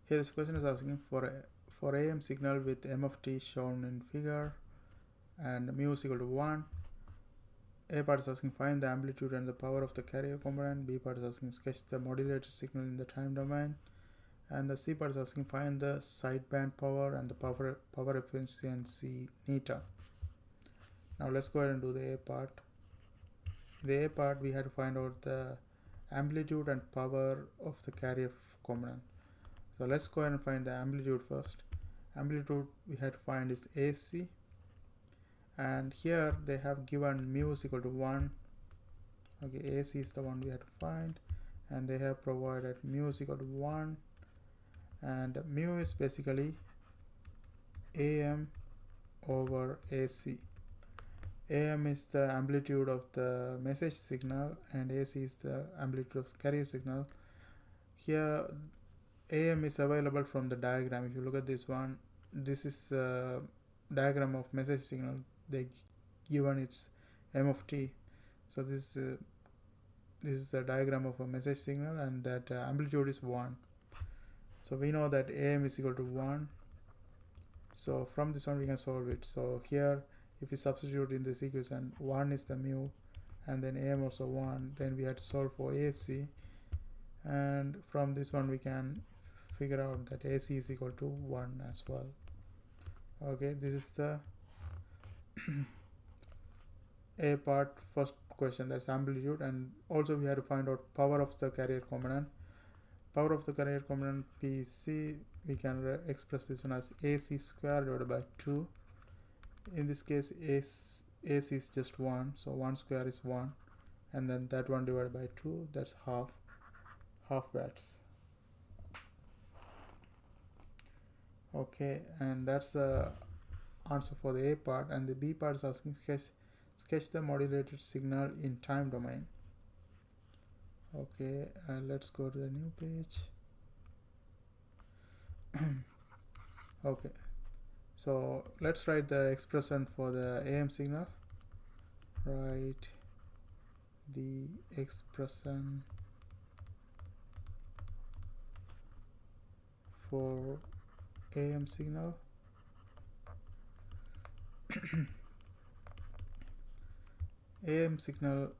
Here this question is asking for AM signal with m of t shown in figure and mu is equal to 1. A part is asking find the amplitude and the power of the carrier component. B part is asking sketch the modulated signal in the time domain. And the C part is asking find the sideband power and the power efficiency neta. Now let's go ahead and do the A part. In the A part we have to find out the amplitude and power of the carrier component. So let's go ahead and find the amplitude first. Amplitude we have to find is AC, and here they have given mu is equal to 1. Okay, AC is the one we have to find, and they have provided mu is equal to 1, and mu is basically AM over AC. AM is the amplitude of the message signal and AC is the amplitude of carrier signal. Here AM is available from the diagram. If you look at this one, this is a diagram of message signal. They given its m of t. So this is a diagram of a message signal, and that amplitude is 1. So we know that AM is equal to 1. So from this one we can solve it. So here if we substitute in this equation, 1 is the mu and then AM also 1, then we have to solve for AC, and from this one we can figure out that AC is equal to 1 as well. Okay, this is the A part, first question, that's amplitude. And also we have to find out power of the carrier component. Power of the carrier component PC, we can express this one as AC square divided by 2. In this case AC is just 1, so 1 square is 1, and then that one divided by 2, that's half watts. Okay, and that's the answer for the A part. And the B part is asking sketch the modulated signal in time domain. Okay, let's go to the new page. Okay, so let's write the expression for the AM signal. Write the expression for AM signal. AM signal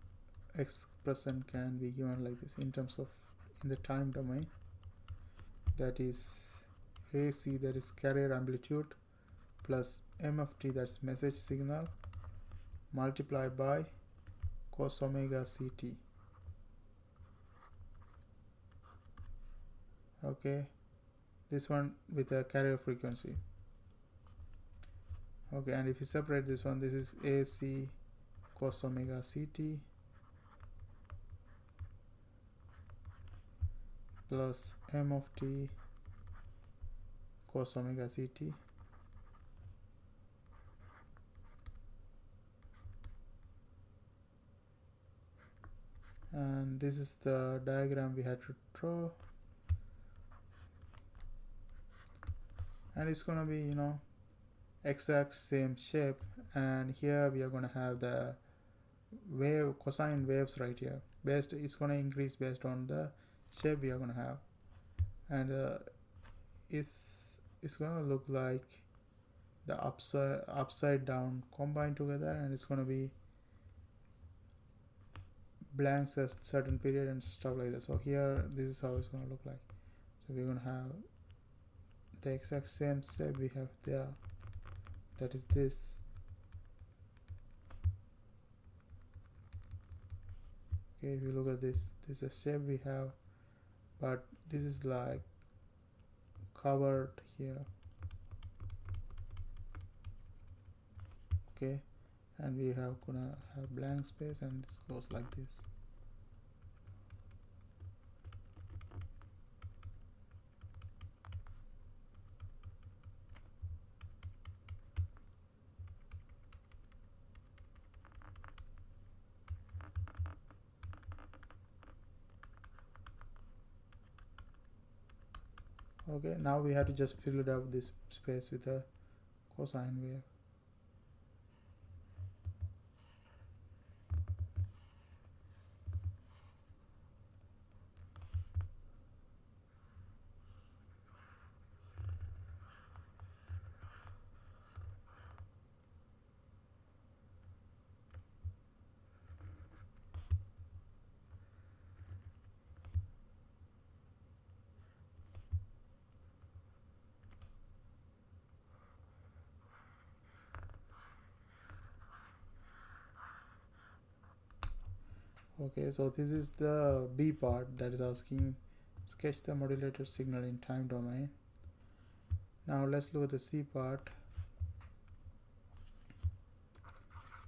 expression can be given like this in terms of in the time domain, that is AC, that is carrier amplitude, plus m of t, that's message signal, multiplied by cos omega ct. Okay, this one with a carrier frequency. Okay, and if you separate this one, this is AC cos omega ct plus m of t cos omega ct, and this is the diagram we had to draw, and it's gonna be, you know, exact same shape. And here we are going to have the cosine waves right here. It's going to increase based on the shape we are going to have, and it's going to look like the upside down combined together, and it's going to be blanks at certain period and stuff like that. So here this is how it's going to look like. So we're going to have the exact same shape we have there, that is this. Okay, if you look at this is a shape we have, but this is like covered here. Okay, and we have gonna have blank space, and this goes like this. Okay, now we have to just fill it up this space with a cosine wave. Okay, so this is the B part that is asking sketch the modulated signal in time domain. Now let's look at the C part.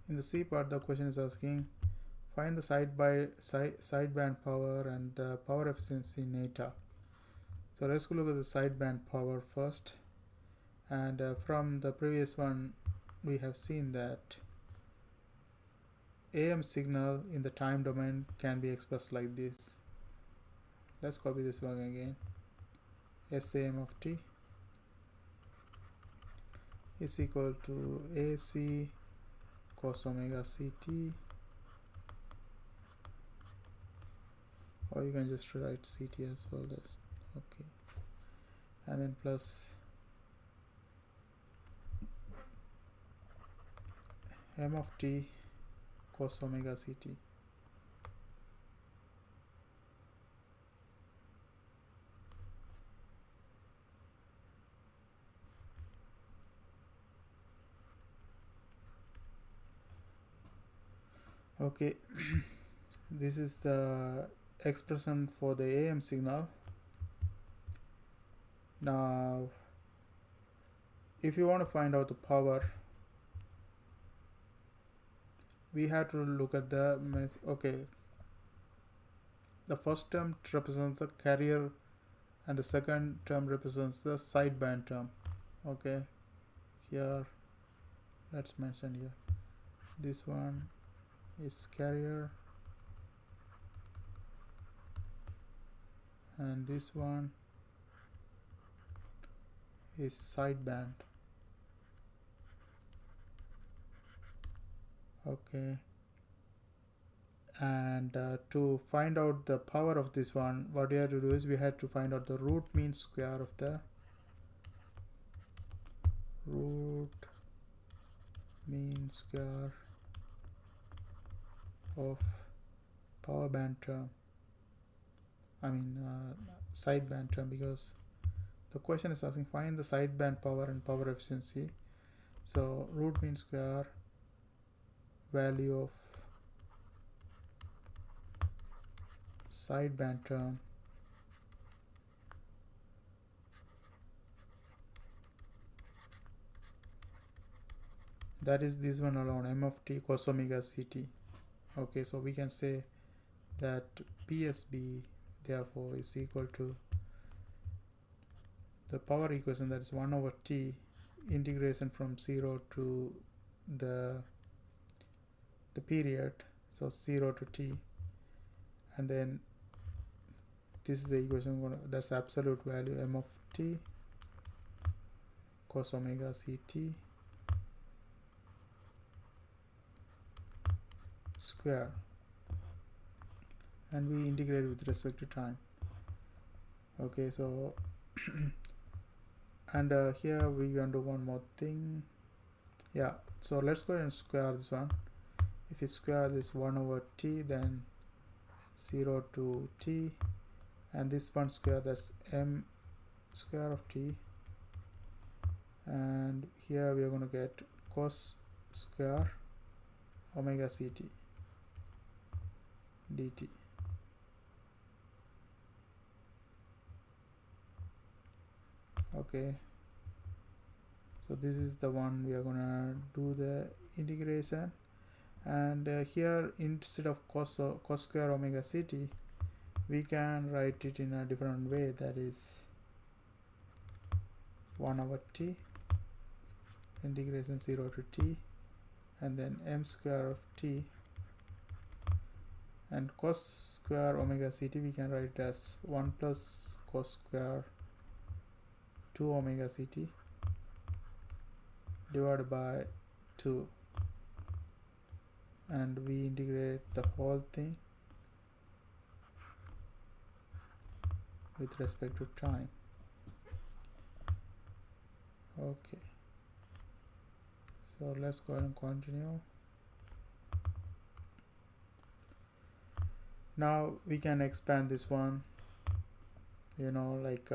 In the C part, the question is asking find the sideband power and the power efficiency in eta. So let's go look at the sideband power first. And from the previous one, we have seen that AM signal in the time domain can be expressed like this. Let's copy this one again. SAM of t is equal to AC cos omega CT, or you can just write CT as well. That's okay. And then plus M of t cos omega CT. Okay, this is the expression for the AM signal. Now, if you want to find out the power, we have to look at the the first term represents the carrier and the second term represents the sideband term. Okay, here let's mention here this one is carrier and this one is sideband. Okay, and to find out the power of this one, what we have to do is we have to find out the root mean square of the of power band term, sideband term, because the question is asking find the sideband power and power efficiency. So root mean square value of sideband term that is this one alone, M of t cos omega CT. Okay, so we can say that PSB therefore is equal to the power equation, that is 1 over t integration from 0 to the period, so 0 to t, and then this is the equation, that's absolute value M of t cos omega CT square, and we integrate with respect to time. Okay, so and here we can do one more thing. Yeah, so let's go ahead and square this one. If you square this 1 over t, then 0 to t, and this one square, that's m square of t, and here we are going to get cos square omega CT dt. Okay, so this is the one we are gonna do the integration, and here instead of cos square omega CT, we can write it in a different way, that is 1 over t integration 0 to t, and then m square of t, and cos square omega CT we can write it as 1 plus cos square 2 omega CT divided by 2, and we integrate the whole thing with respect to time. Okay, so let's go ahead and continue. Now we can expand this one, you know, like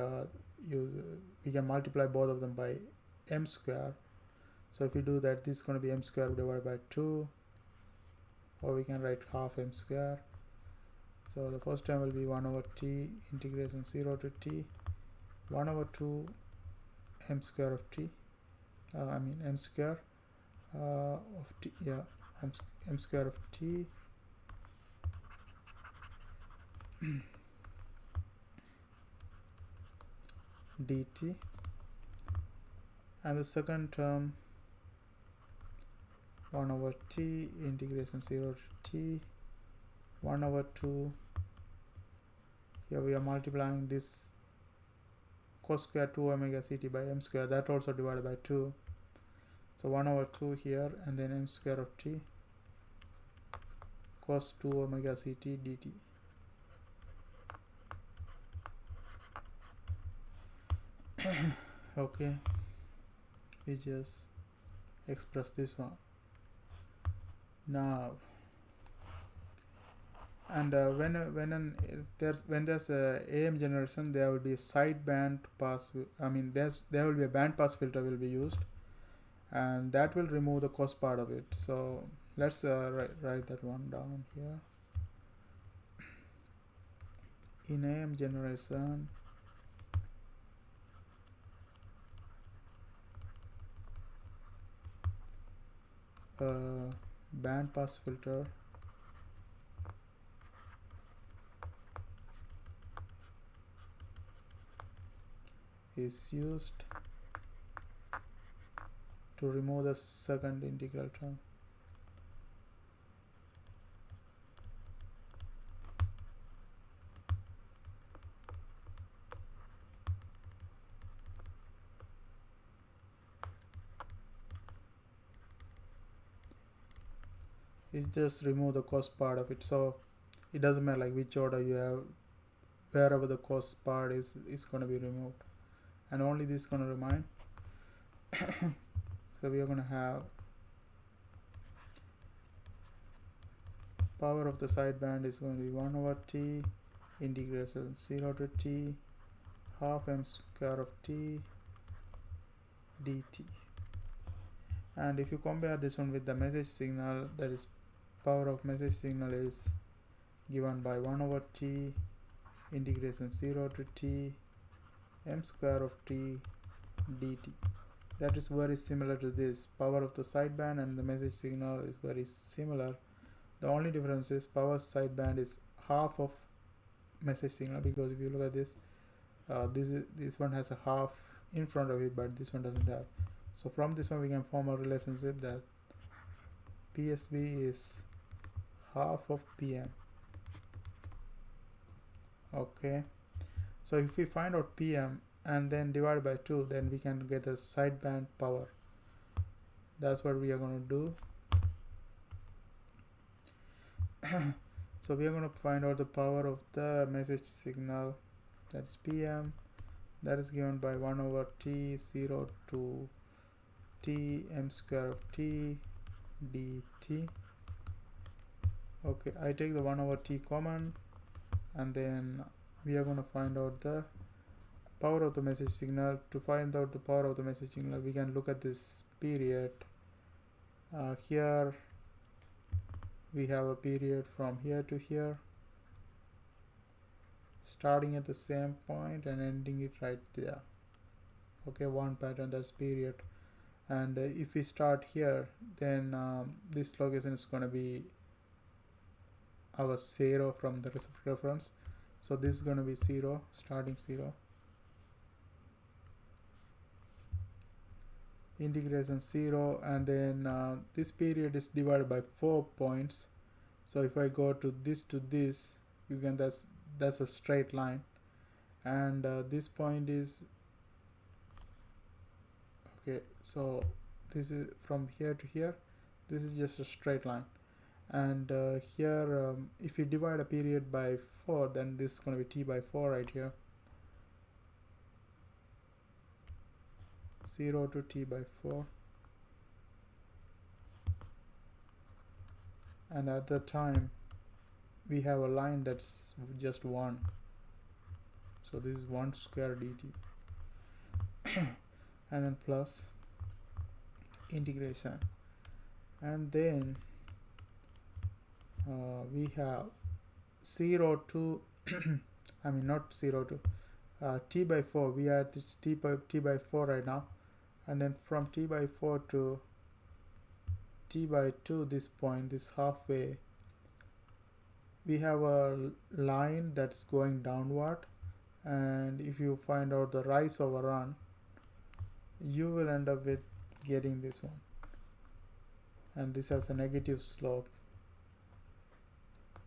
we can multiply both of them by m square. So if you do that, this is going to be m square divided by 2, or we can write half m square, So the first term will be 1 over t integration 0 to t 1 over 2 m square of t, m square of t, m square of t dt, and the second term 1 over t integration 0 to t 1 over 2, here we are multiplying this cos square 2 omega ct by m square, that also divided by 2, so 1 over 2 here, and then m square of t cos 2 omega ct dt. Okay, we just express this one now. And when there's a AM generation, there will be a sideband pass. There will be a band pass filter will be used, and that will remove the cos part of it. So let's write that one down here. In AM generation, band pass filter is used to remove the second integral term. It just remove the cos part of it, so it doesn't matter like which order you have, wherever the cos part is going to be removed, and only this is going to remain. So we are going to have power of the sideband is going to be 1 over t integration 0 to t half m square of t dt. And if you compare this one with the message signal, that is power of message signal is given by 1 over t integration 0 to t m square of t dt. That is very similar to this. Power of the sideband and the message signal is very similar. The only difference is power sideband is half of message signal, because if you look at this, this one has a half in front of it, but this one doesn't have. So from this one we can form a relationship that PSB is half of PM. Okay, so if we find out PM and then divide by 2, then we can get a sideband power. That's what we are going to do. So we are going to find out the power of the message signal, that's PM, that is given by 1 over t 0 to t m square of t dt. Okay, I take the 1 over t common, and then we are going to find out the power of the message signal. To find out the power of the message signal, we can look at this period. Here we have a period from here to here, starting at the same point and ending it right there. Okay, one pattern, that's period. And if we start here, then this location is going to be our 0 from the reference. So this is going to be 0, starting 0. Integration 0, and then this period is divided by 4 points. So if I go to this, you can, that's a straight line, and this point is okay. So this is from here to here, this is just a straight line, and here if you divide a period by 4, then this is going to be t by 4 right here. 0 to t by 4, and at the time we have a line that's just 1, so this is 1 square dt. And then plus integration, and then we have 0 to I mean not 0 to t by 4, we are at this t by 4 right now, and then from t by 4 to t by 2, this point, this halfway, we have a line that's going downward, and if you find out the rise over run, you will end up with getting this one, and this has a negative slope.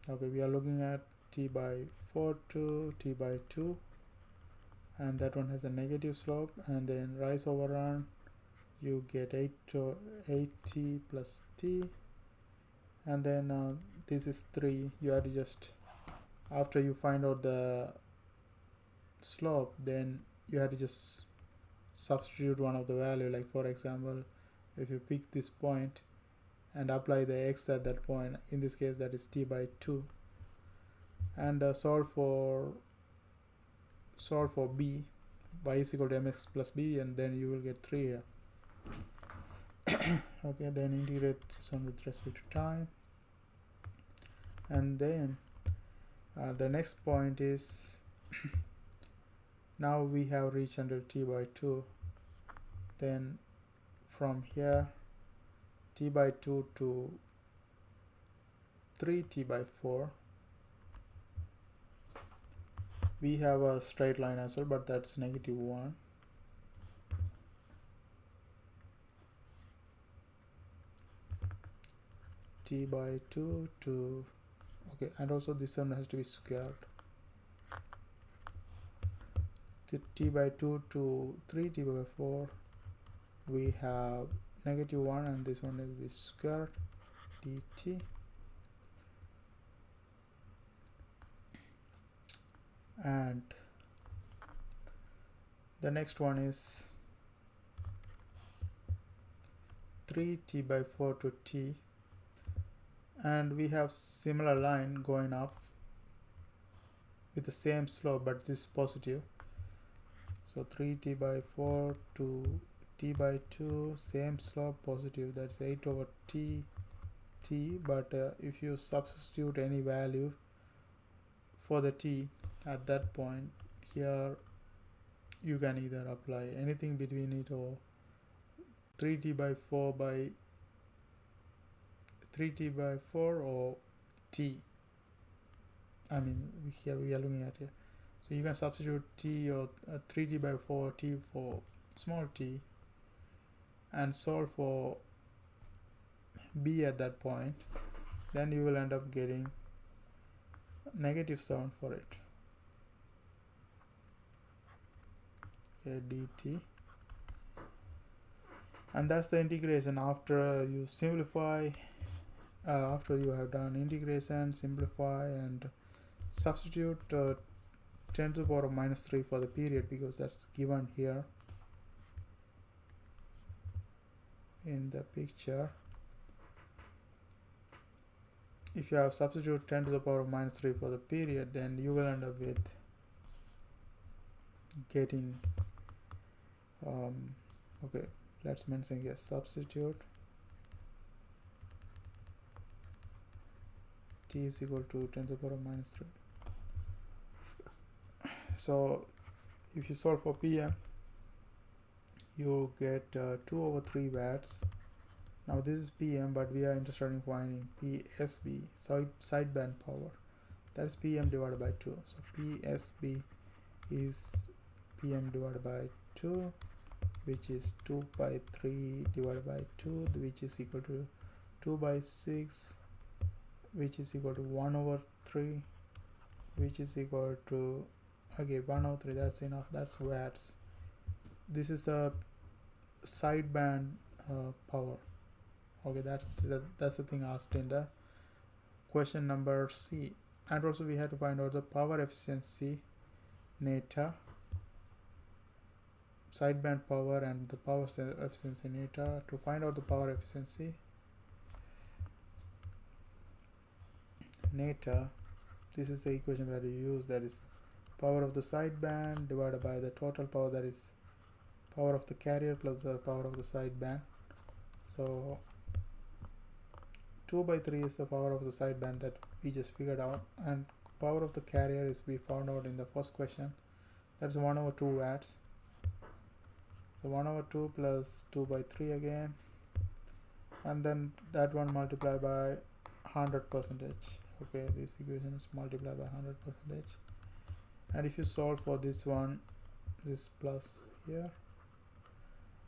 Okay, we are looking at t by 4 to t by 2, and that one has a negative slope, and then rise over run, you get 8t plus t, and then this is 3. You have to just, after you find out the slope, then you have to just substitute one of the value. Like for example, if you pick this point and apply the x at that point, in this case that is t by 2, and solve for b, y is equal to mx plus b, and then you will get 3 here. Okay, then integrate this one with respect to time, and then the next point is now we have reached until t by 2, then from here t by 2 to 3t by 4, we have a straight line as well, but that's -1. T by 2 to, okay, and also this one has to be squared. T by 2 to 3t by 4, we have -1, and this one will be squared dt. And the next one is 3t by 4 to t, and we have similar line going up with the same slope, but this is positive. So 3t by 4 to t by 2, same slope, positive, that's 8 over t, but if you substitute any value for the t at that point here, you can either apply anything between it, or 3t by 4 by 3t by 4 or t. I mean, here we are looking at here. So you can substitute t or 3t by 4 t for small t, and solve for b at that point. Then you will end up getting -7 for it. Okay, dt. And that's the integration. After you simplify, after you have done integration, simplify, and substitute 10 to the power of -3 for the period, because that's given here in the picture. If you have substitute 10 to the power of -3 for the period, then you will end up with getting okay, let's mention here substitute t is equal to 10 to the power of -3. So if you solve for PM, you get 2 over 3 watts. Now this is PM, but we are interested in finding PSB, sideband power. That's PM divided by 2. So PSB is PM divided by 2, which is 2 by 3 divided by 2, which is equal to 2 by 6, which is equal to 1 over 3, which is equal to, okay, 1 over 3, that's enough, that's watts. This is the sideband power. Okay, that's the thing asked in the question number C. And also we have to find out the power efficiency, neta, sideband power, and the power efficiency neta. To find out the power efficiency neta, this is the equation where you use, that is power of the sideband divided by the total power, that is power of the carrier plus the power of the sideband. So 2 by 3 is the power of the sideband that we just figured out, and power of the carrier is we found out in the first question. That's 1 over 2 watts. So 1 over 2 plus 2 by 3 again, and then that one multiplied by 100%. Okay, this equation is multiplied by 100%. And if you solve for this one, this plus here,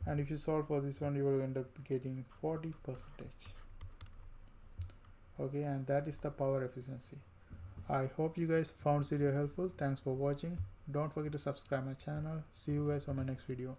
and if you solve for this one, you will end up getting 40%. Okay, and that is the power efficiency. I hope you guys found this video helpful. Thanks for watching. Don't forget to subscribe my channel. See you guys on my next video.